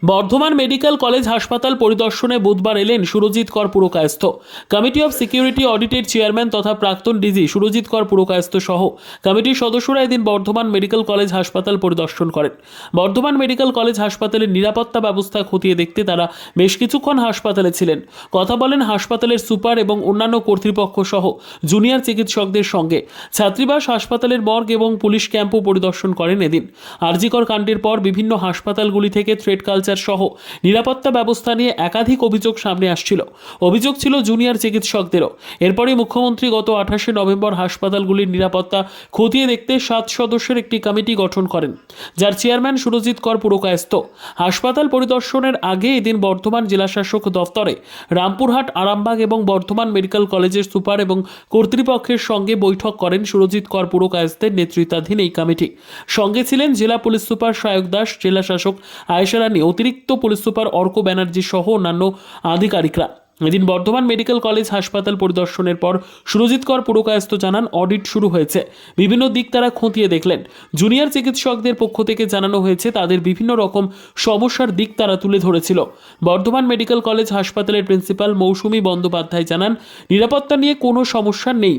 Bardhaman medical college হাসপাতাল পরিদর্শনে বুধবার এলেন সুরজিৎ কর পুরকায়স্থ। কমিটি অফ সিকিউরিটি অডিটের চেয়ারম্যান তথা প্রাক্তন ডিজি সুরজিৎ কর পুরকায়স্থ সহ কমিটির সদস্যরা এদিন বর্ধমান মেডিকেল কলেজ হাসপাতাল পরিদর্শন করেন। বর্ধমান মেডিকেল কলেজ হাসপাতালের নিরাপত্তা ব্যবস্থা খতিয়ে দেখতে তারা বেশ কিছুক্ষণ হাসপাতালে ছিলেন। কথা বলেন হাসপাতালের সুপার এবং অন্যান্য কর্তৃপক্ষ সহ জুনিয়র চিকিৎসকদের সঙ্গে। ছাত্রীবাস হাসপাতালের মর্গ এবং পুলিশ ক্যাম্পও পরিদর্শন করেন এদিন। আরজিকর কাণ্ডের পর বিভিন্ন হাসপাতালগুলি থেকে থ্রেড কালচার সহ নিরাপত্তা ব্যবস্থা নিয়ে একাধিক অভিযোগ সামনে আসছিল। অভিযোগ ছিল জুনিয়র চিকিৎসকদেরও। এরপরই মুখ্যমন্ত্রী গত 28শে নভেম্বর হাসপাতালগুলির নিরাপত্তা খতিয়ে দেখতে 7 সদস্যের একটি কমিটি গঠন করেন, যার চেয়ারম্যান সুরজিৎ কর পুরকায়স্থ। হাসপাতাল পরিদর্শনের আগে এদিন বর্ধমান জেলাশাসক দফতরে রামপুরহাট, আরামবাগ এবং বর্ধমান মেডিকেল কলেজের সুপার এবং কর্তৃপক্ষের সঙ্গে বৈঠক করেন সুরজিৎ কর পুরকায়স্থের নেতৃত্বাধীন এই কমিটি। সঙ্গে ছিলেন জেলা পুলিশ সুপার সায়ক দাস, জেলা শাসক আয়েশা রানী, অতিরিক্ত পুলিশ সুপার অর্ক ব্যানার্জি সহ অন্যান্য আধিকারিকরা। এদিন বর্ধমান মেডিকেল কলেজ হাসপাতাল পরিদর্শনের পর সুরজিৎ কর পুরকায়স্থ জানান, অডিট শুরু হয়েছে, বিভিন্ন দিক তারা খতিয়ে দেখলেন। জুনিয়র চিকিৎসকদের পক্ষ থেকে জানানো হয়েছে তাদের বিভিন্ন রকম সমস্যার দিক তারা তুলে ধরেছিল। বর্ধমান মেডিকেল কলেজ হাসপাতালের প্রিন্সিপাল মৌসুমী বন্দ্যোপাধ্যায় জানান, নিরাপত্তা নিয়ে কোনো সমস্যা নেই,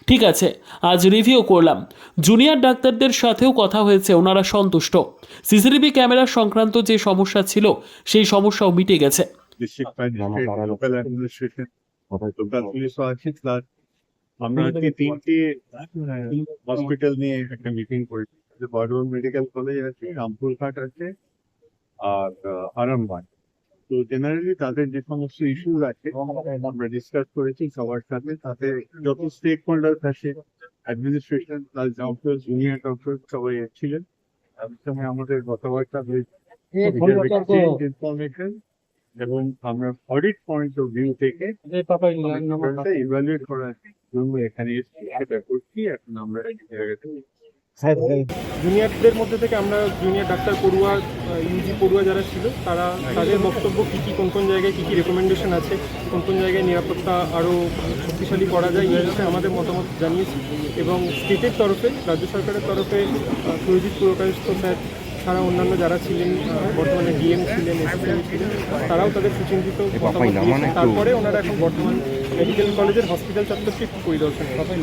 ঠিক আছে, আজ রিভিউ করলাম। জুনিয়র ডাক্তারদের সাথেও কথা হয়েছে, ওনারা সন্তুষ্ট। সিসিটিভি ক্যামেরা সংক্রান্ত যে সমস্যা ছিল সেই সমস্যাও মিটে গেছে। District magistrate, local administration, local পুলিশও আছে, প্লাস আমরা আজকে 3টি হসপিটাল নিয়ে একটা মিটিং করেছি। বর্ধমান মেডিকেল কলেজ আছে, রামপুরহাট আছে আর আরামবাগ। তো জেনারেলি তাদের যে সমস্ত ইস্যুস আছে আমরা ডিসকাস করেছি সবার সাথে। তাতে যত স্টেক হোল্ডার্স আছে, administration plus doctor, junior doctor সবাই ছিলেন। তার সঙ্গে আমাদের কথাবার্তা হয়েছে ইনফরমেশন, এবং আমরা অডিট পয়েন্ট অফ ভিউ থেকে ইভালুয়েট করার জন্য এখানে সেটা করছি। এখন আমরা জুনিয়রদের মধ্যে থেকে আমরা জুনিয়র ডাক্তার পড়ুয়া, ইউজি পড়ুয়া যারা ছিল তারা তাদের বক্তব্য কী কী, কোন কোন জায়গায় কী কী রেকমেন্ডেশন আছে, কোন কোন জায়গায় নিরাপত্তা আরও শক্তিশালী করা যায়, এই বিষয়ে আমাদের মতামত জানিয়েছি। এবং স্টেটের তরফে, রাজ্য সরকারের তরফে সুরজিৎ পুরকায়স্থ স্যার ছাড়া অন্যান্য যারা ছিলেন, বর্তমানে ডিএম ছিলেন, এসএসএম ছিলেন, তারাও তাদের সুচিন্তিত মতামত দিয়েছেন। তারপরে ওনারা এখন বর্তমান মেডিকেল কলেজের হসপিটাল চত্বরটি পরিদর্শন করেন।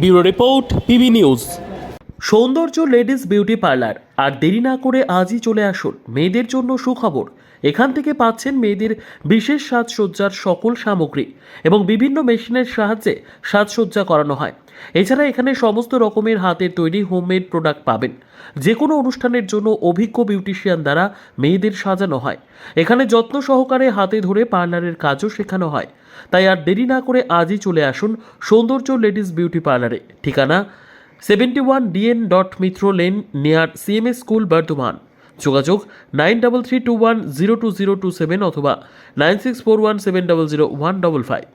Bureau report, PB news. সৌন্দর্য লেডিস বিউটি পার্লার। আর দেরি না করে আজই চলে আসুন। মেয়েদের জন্য সুখবর, এখান থেকে পাচ্ছেন মেয়েদের বিশেষ সাজসজ্জার সকল সামগ্রী এবং বিভিন্ন মেশিনের সাহায্যে সাজসজ্জা করানো হয়। এছাড়া এখানে সমস্ত রকমের হাতের তৈরি হোমমেড প্রোডাক্ট পাবেন। যে কোনো অনুষ্ঠানের জন্য অভিজ্ঞ বিউটিশিয়ান দ্বারা মেয়েদের সাজানো হয়। এখানে যত্ন সহকারে হাতে ধরে পার্লারের কাজও শেখানো হয়। তাই আর দেরি না করে আজই চলে আসুন সৌন্দর্য লেডিস বিউটি পার্লারে। ঠিকানা 71 DN Mitra lane, near CMS school, Bardhaman. যোগাযোগ 9331020027 অথবা 9641700155।